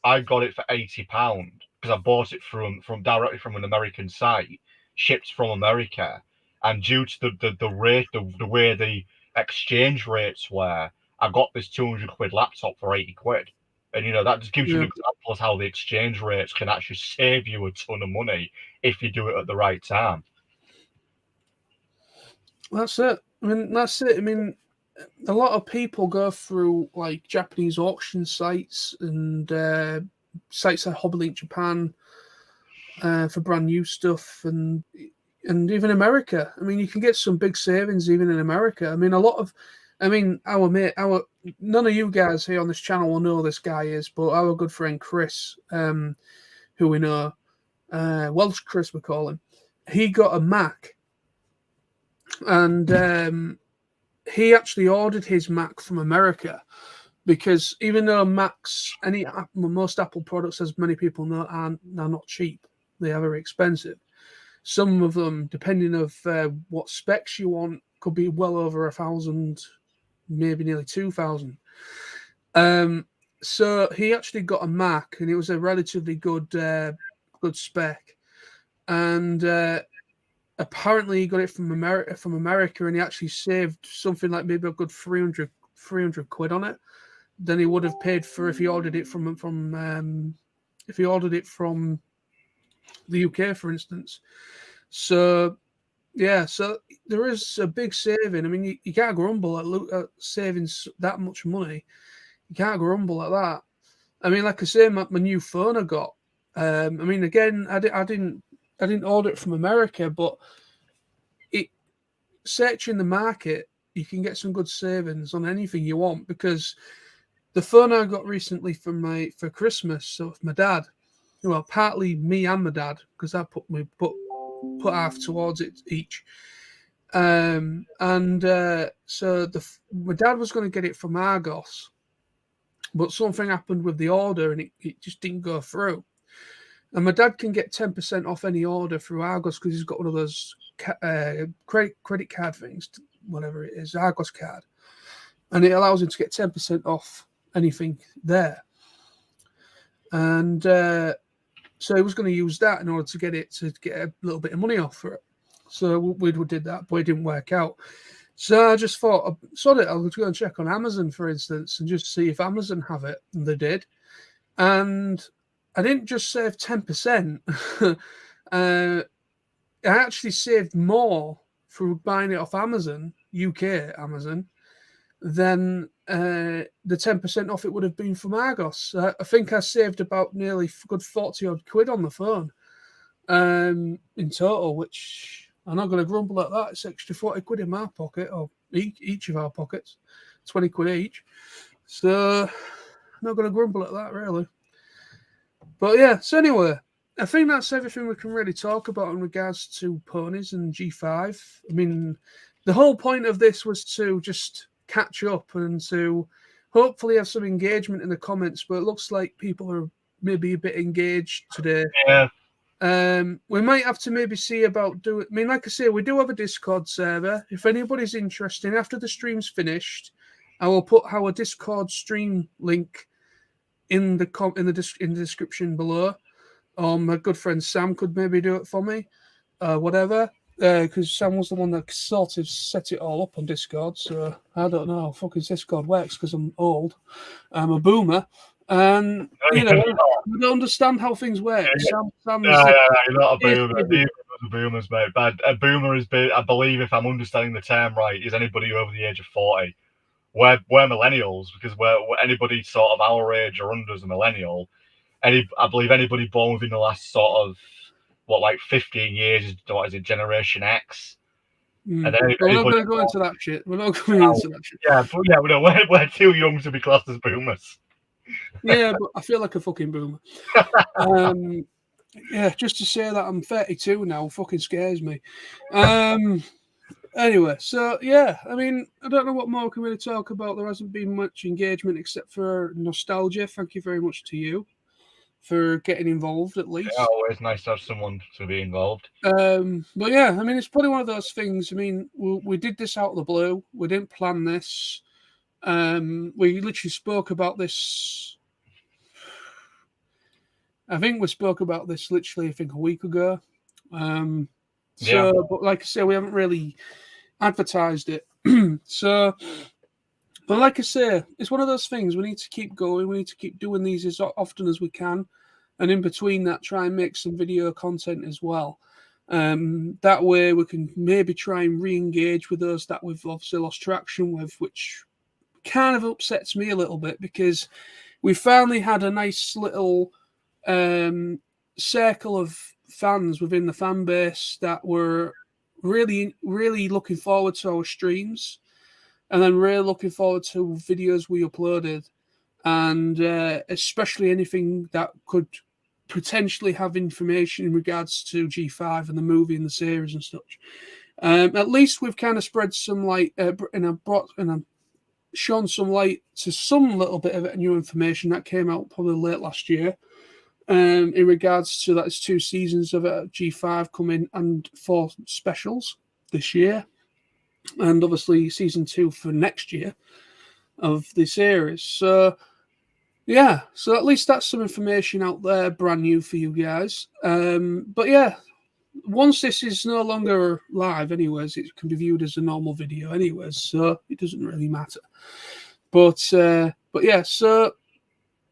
I got it for £80 because I bought it from directly from an American site, shipped from America, and due to the rate, the way the exchange rates were, I got this £200 laptop for £80. And that just gives you an Yeah, example of how the exchange rates can actually save you a ton of money if you do it at the right time. that's it. I mean, that's it. I mean, a lot of people go through like Japanese auction sites and sites like Hobbylink Japan for brand new stuff, and even America. I mean, you can get some big savings even in America. I mean, our none of you guys here on this channel will know who this guy is, but our good friend Chris, who we know, Welsh Chris we call him, he got a Mac, and he actually ordered his Mac from America because even though most Apple products, as many people know, are not cheap, they are very expensive. Some of them, depending of what specs you want, could be well over 1,000, maybe nearly 2,000. So he actually got a Mac, and it was a relatively good spec, and apparently he got it from America, and he actually saved something like maybe a good 300 quid on it than he would have paid for if he ordered it from the UK, for instance. So yeah, so there is a big saving. I mean, you can't grumble at saving that much money. You can't grumble at that. I mean, like I say, my new phone I got. I mean, again, I didn't order it from America, but searching the market, you can get some good savings on anything you want, because the phone I got recently for Christmas, so for my dad, well, partly me and my dad, because I put half towards it each. So my dad was going to get it from Argos, but something happened with the order and it just didn't go through. And my dad can get 10% off any order through Argos because he's got one of those credit card things, whatever it is, Argos card. And it allows him to get 10% off anything there. And so he was going to use that in order to get a little bit of money off for it. So we did that, but it didn't work out. So I just thought, I'll go and check on Amazon, for instance, and just see if Amazon have it. And they did. And I didn't just save 10%. I actually saved more through buying it off Amazon, UK Amazon, than the 10% off it would have been from Argos. I think I saved about nearly good 40 odd quid on the phone in total, which I'm not going to grumble at that. It's extra 40 quid in my pocket, or each of our pockets, 20 quid each. So I'm not going to grumble at that, really. But yeah, so anyway, I think that's everything we can really talk about in regards to ponies and G5. I mean, the whole point of this was to just catch up and to hopefully have some engagement in the comments, but it looks like people are maybe a bit engaged today. Yeah. We might have to maybe see about I mean, like I say, we do have a Discord server. If anybody's interested, after the stream's finished, I will put our Discord stream link in the description below. My good friend Sam could maybe do it for me, whatever. Because Sam was the one that sort of set it all up on Discord, so I don't know how fucking Discord works because I'm old. I'm a boomer, and I don't understand how things work. Sam you're not a boomer. Boomers, mate. But a boomer is, I believe, if I'm understanding the term right, is anybody over the age of 40. We're millennials because we're anybody sort of our age or under is a millennial. I believe anybody born within the last sort of 15 years is Generation X. And then we're not going to go into that shit. We're not going into that shit. Yeah, but yeah, we're too young to be classed as boomers. Yeah, but I feel like a fucking boomer. Yeah, just to say that I'm 32 now fucking scares me. Anyway, so yeah, I mean, I don't know what more we can really talk about. There hasn't been much engagement except for nostalgia. Thank you very much to you for getting involved at least. Yeah, always nice to have someone to be involved. But yeah, I mean, it's probably one of those things. I mean, we did this out of the blue. We didn't plan this. We literally spoke about this. I think we spoke about this literally, I think, a week ago. Yeah. But like I say, we haven't really advertised it. But like I say, it's one of those things. We need to keep going. We need to keep doing these as often as we can, and in between that, try and make some video content as well. That way, we can maybe try and re-engage with those that we've obviously lost traction with, which kind of upsets me a little bit because we finally had a nice little circle of fans within the fan base that were really, really looking forward to our streams, and then really looking forward to videos we uploaded, and especially anything that could potentially have information in regards to G5 and the movie and the series and such. At least we've kind of spread some light and shown some light to some little bit of new information that came out probably late last year. In regards to that, it's 2 seasons of G5 coming and 4 specials this year, and obviously season 2 for next year of the series. So yeah, so at least that's some information out there, brand new for you guys. But yeah, once this is no longer live, anyways, it can be viewed as a normal video, anyways. So it doesn't really matter. But yeah. So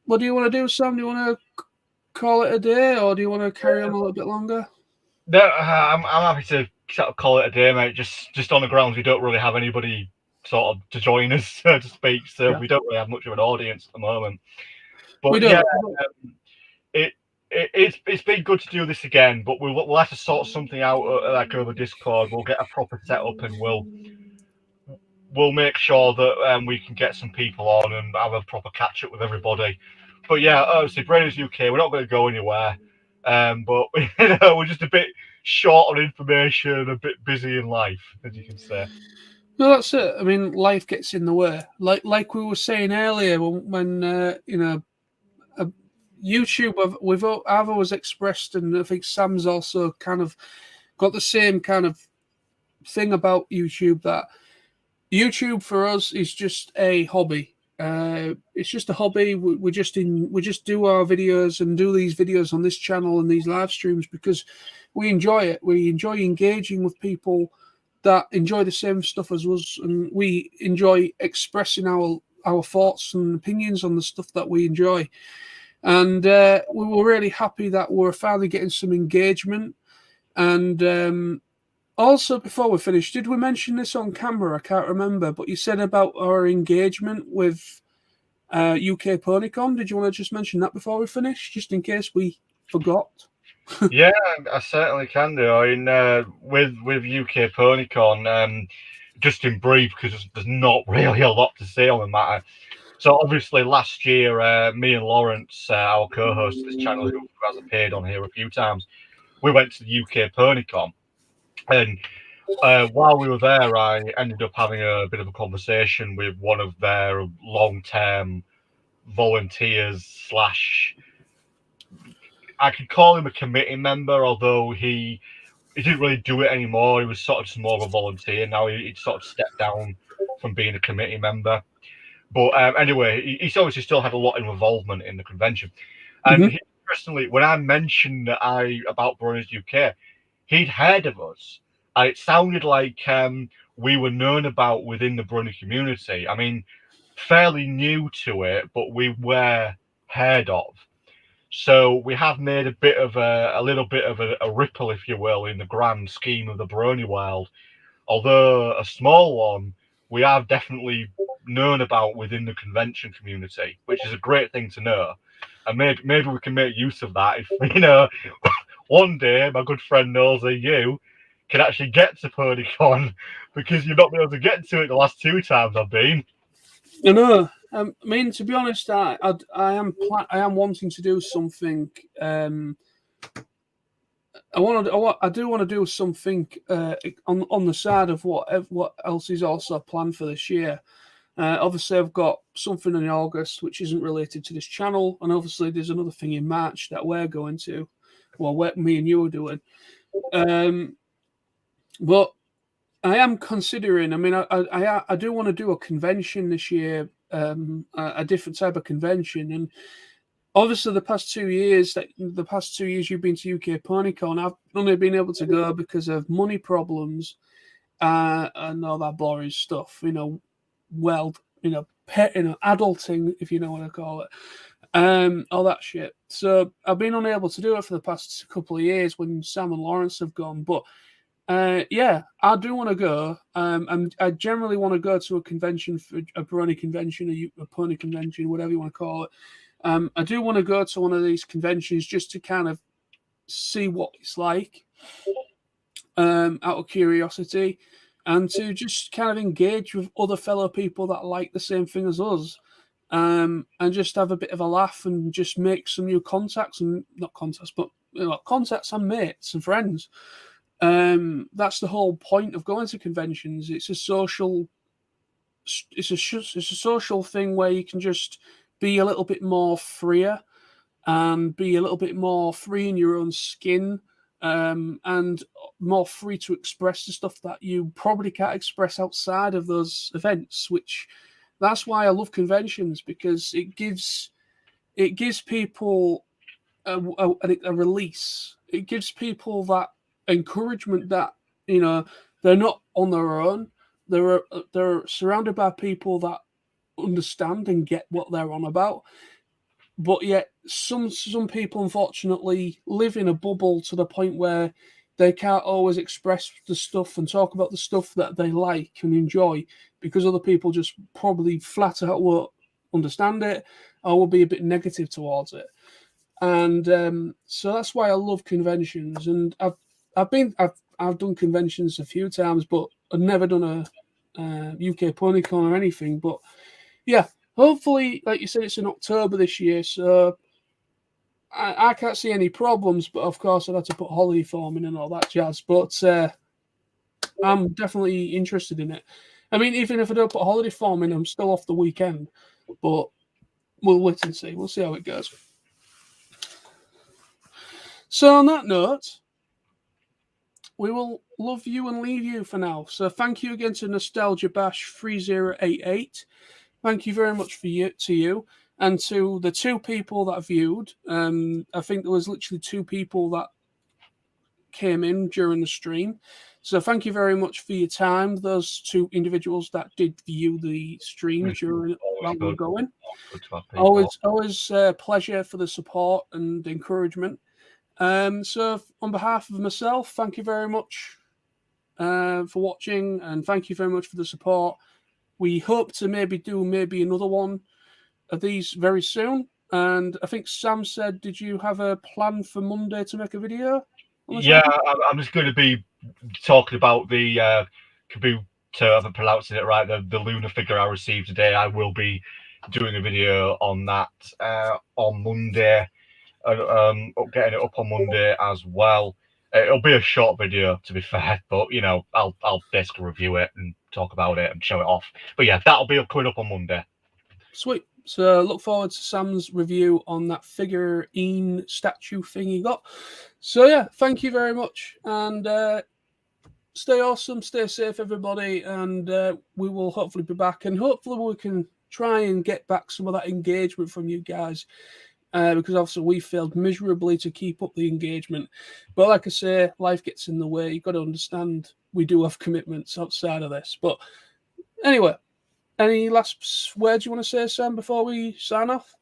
what do you want to do, Sam? Do you want to call it a day, or do you want to carry on a little bit longer? No, I'm happy to sort of call it a day, mate. Just on the grounds we don't really have anybody sort of to join us, so to speak. So Yeah. we don't really have much of an audience at the moment. But We don't. yeah, it's been good to do this again. But we'll have to sort something out like over Discord. We'll get a proper setup and we'll make sure that we can get some people on and have a proper catch up with everybody. But yeah, obviously, Bronies-UK, we're not going to go anywhere. But we're just a bit short on information, a bit busy in life, as you can say. No, that's it. I mean, life gets in the way. Like we were saying earlier, when YouTube, I've always expressed, and I think Sam's also kind of got the same kind of thing about YouTube, that YouTube for us is just a hobby. It's just a hobby. We just do our videos and do these videos on this channel and these live streams because we enjoy it. We enjoy engaging with people that enjoy the same stuff as us, and we enjoy expressing our thoughts and opinions on the stuff that we enjoy. And we were really happy that we're finally getting some engagement. And also, before we finish, did we mention this on camera? I can't remember, but you said about our engagement with UK PonyCon. Did you want to just mention that before we finish, just in case we forgot? Yeah, I certainly can do. I mean, with UK PonyCon, just in brief, because there's not really a lot to say on the matter. So obviously last year, me and Lawrence, our co-host of this channel, who has appeared on here a few times, we went to the UK PonyCon. And while we were there, I ended up having a bit of a conversation with one of their long-term volunteers slash, I could call him a committee member, although he didn't really do it anymore. He was sort of just more of a volunteer. Now he sort of stepped down from being a committee member. But anyway, he's obviously still had a lot of involvement in the convention. And he, personally, when I mentioned about Bronies-UK, he'd heard of us. It sounded like we were known about within the Brony community. I mean, fairly new to it, but we were heard of. So we have made a little bit of a ripple, if you will, in the grand scheme of the Brony world. Although a small one, we are definitely known about within the convention community, which is a great thing to know. And maybe we can make use of that if, one day my good friend Knowlsy, you can actually get to PonyCon, because you've not been able to get to it the last 2 times I've been. I know. I mean, to be honest, I am wanting to do something. I do want to do something on the side of what else is also planned for this year. Obviously, I've got something in August which isn't related to this channel, and obviously there's another thing in March that we're going to, well, me and you are doing. But I am considering. I mean, I do want to do a convention this year, a different type of convention, and obviously the past 2 years you've been to UK PonyCon, I've only been able to go because of money problems and all that boring stuff. Adulting, if you know what I call it, all that shit. So I've been unable to do it for the past couple of years when Sam and Lawrence have gone, but. Yeah, I do want to go. And I generally want to go to a convention, for a Brony convention, a pony convention, whatever you want to call it. I do want to go to one of these conventions just to kind of see what it's like, out of curiosity, and to just kind of engage with other fellow people that like the same thing as us, and just have a bit of a laugh and just make some new contacts, and not contacts, but contacts and mates and friends. That's the whole point of going to conventions. It's a social thing where you can just be a little bit more freer and be a little bit more free in your own skin, and more free to express the stuff that you probably can't express outside of those events. Which that's why I love conventions, because it gives people a release. It gives people that encouragement that they're not on their own. They're surrounded by people that understand and get what they're on about. But yet some people unfortunately live in a bubble to the point where they can't always express the stuff and talk about the stuff that they like and enjoy, because other people just probably flat out won't understand it or will be a bit negative towards it. And so that's why I love conventions. And I've done conventions a few times, but I've never done a UK PonyCon or anything. But yeah, hopefully, like you said, it's in October this year, so I can't see any problems. But of course, I'd have to put holiday form in and all that jazz. But I'm definitely interested in it. I mean, even if I don't put holiday form in, I'm still off the weekend. But we'll wait and see. We'll see how it goes. So on that note, we will love you and leave you for now. So thank you again to Nostalgia Bash 3088. Thank you very much to you and to the 2 people that viewed. I think there was literally 2 people that came in during the stream. So thank you very much for your time. Those 2 individuals that did view the stream during while we were going. Always a pleasure for the support and encouragement. So on behalf of myself, thank you very much for watching, and thank you very much for the support. We hope to maybe do another one of these very soon. And I think Sam said, did you have a plan for Monday to make a video? Yeah, I'm just going to be talking about the Kabuto, I haven't pronounced it right, the lunar figure I received today. I will be doing a video on that on Monday. Getting it up on Monday as well. It'll be a short video, to be fair, but I'll basically review it and talk about it and show it off. But yeah, that'll be coming up on Monday. Sweet. So look forward to Sam's review on that figurine statue thing you got. So yeah, thank you very much, and stay awesome, stay safe, everybody, and we will hopefully be back, and hopefully we can try and get back some of that engagement from you guys. Because obviously we failed miserably to keep up the engagement. But like I say, life gets in the way. You've got to understand we do have commitments outside of this. But anyway, any last words you want to say, Sam, before we sign off?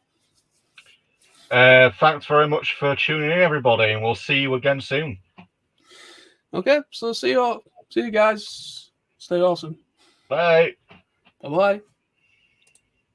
Thanks very much for tuning in, everybody, and we'll see you again soon. Okay, so see you all. See you guys. Stay awesome. Bye. Bye-bye.